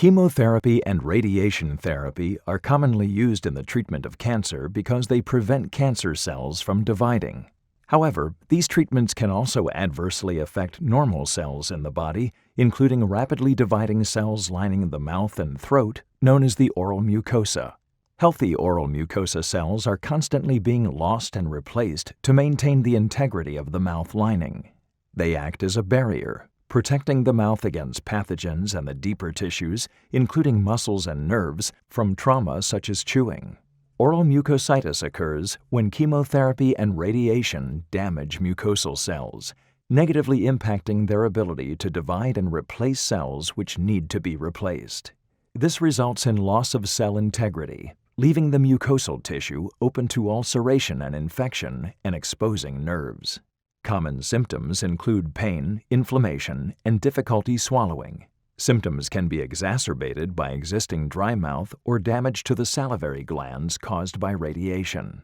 Chemotherapy and radiation therapy are commonly used in the treatment of cancer because they prevent cancer cells from dividing. However, these treatments can also adversely affect normal cells in the body, including rapidly dividing cells lining the mouth and throat, known as the oral mucosa. Healthy oral mucosa cells are constantly being lost and replaced to maintain the integrity of the mouth lining. They act as a barrier, protecting the mouth against pathogens and the deeper tissues, including muscles and nerves, from trauma such as chewing. Oral mucositis occurs when chemotherapy and radiation damage mucosal cells, negatively impacting their ability to divide and replace cells which need to be replaced. This results in loss of cell integrity, leaving the mucosal tissue open to ulceration and infection and exposing nerves. Common symptoms include pain, inflammation, and difficulty swallowing. Symptoms can be exacerbated by existing dry mouth or damage to the salivary glands caused by radiation.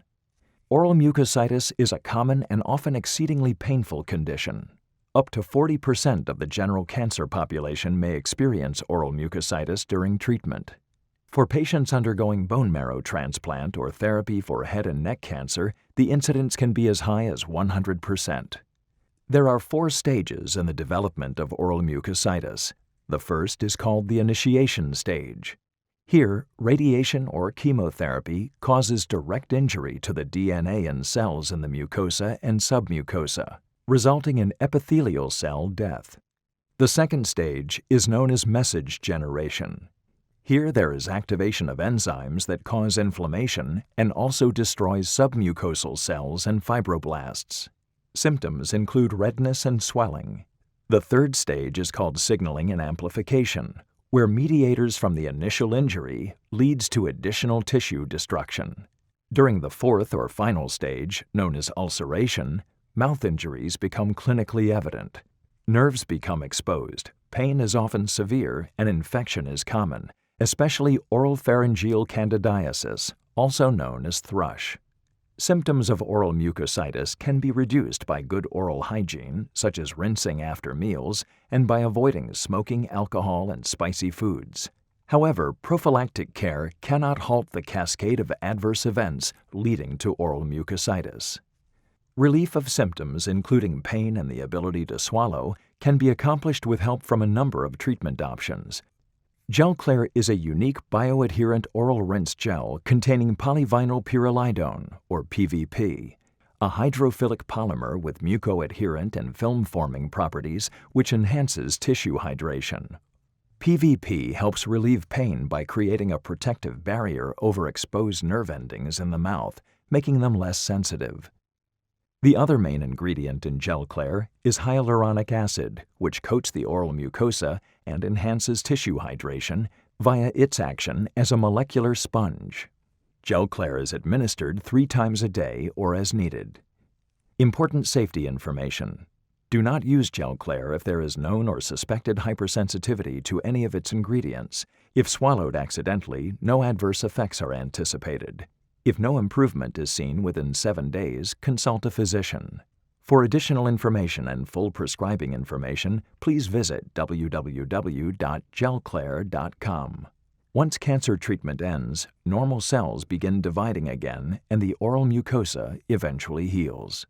Oral mucositis is a common and often exceedingly painful condition. Up to 40% of the general cancer population may experience oral mucositis during treatment. For patients undergoing bone marrow transplant or therapy for head and neck cancer, the incidence can be as high as 100%. There are 4 stages in the development of oral mucositis. The first is called the initiation stage. Here, radiation or chemotherapy causes direct injury to the DNA and cells in the mucosa and submucosa, resulting in epithelial cell death. The second stage is known as message generation. Here there is activation of enzymes that cause inflammation and also destroys submucosal cells and fibroblasts. Symptoms include redness and swelling. The third stage is called signaling and amplification, where mediators from the initial injury leads to additional tissue destruction. During the fourth or final stage, known as ulceration, mouth injuries become clinically evident. Nerves become exposed, pain is often severe, and infection is common, especially oropharyngeal candidiasis, also known as thrush. Symptoms of oral mucositis can be reduced by good oral hygiene, such as rinsing after meals, and by avoiding smoking, alcohol, and spicy foods. However, prophylactic care cannot halt the cascade of adverse events leading to oral mucositis. Relief of symptoms, including pain and the ability to swallow, can be accomplished with help from a number of treatment options. Gelclair is a unique bioadherent oral rinse gel containing polyvinyl pyrrolidone, or PVP, a hydrophilic polymer with mucoadherent and film-forming properties which enhances tissue hydration. PVP helps relieve pain by creating a protective barrier over exposed nerve endings in the mouth, making them less sensitive. The other main ingredient in Gelclair is hyaluronic acid, which coats the oral mucosa and enhances tissue hydration via its action as a molecular sponge. Gelclair is administered 3 times a day or as needed. Important safety information. Do not use Gelclair if there is known or suspected hypersensitivity to any of its ingredients. If swallowed accidentally, no adverse effects are anticipated. If no improvement is seen within 7 days, consult a physician. For additional information and full prescribing information, please visit www.gelclair.com. Once cancer treatment ends, normal cells begin dividing again and the oral mucosa eventually heals.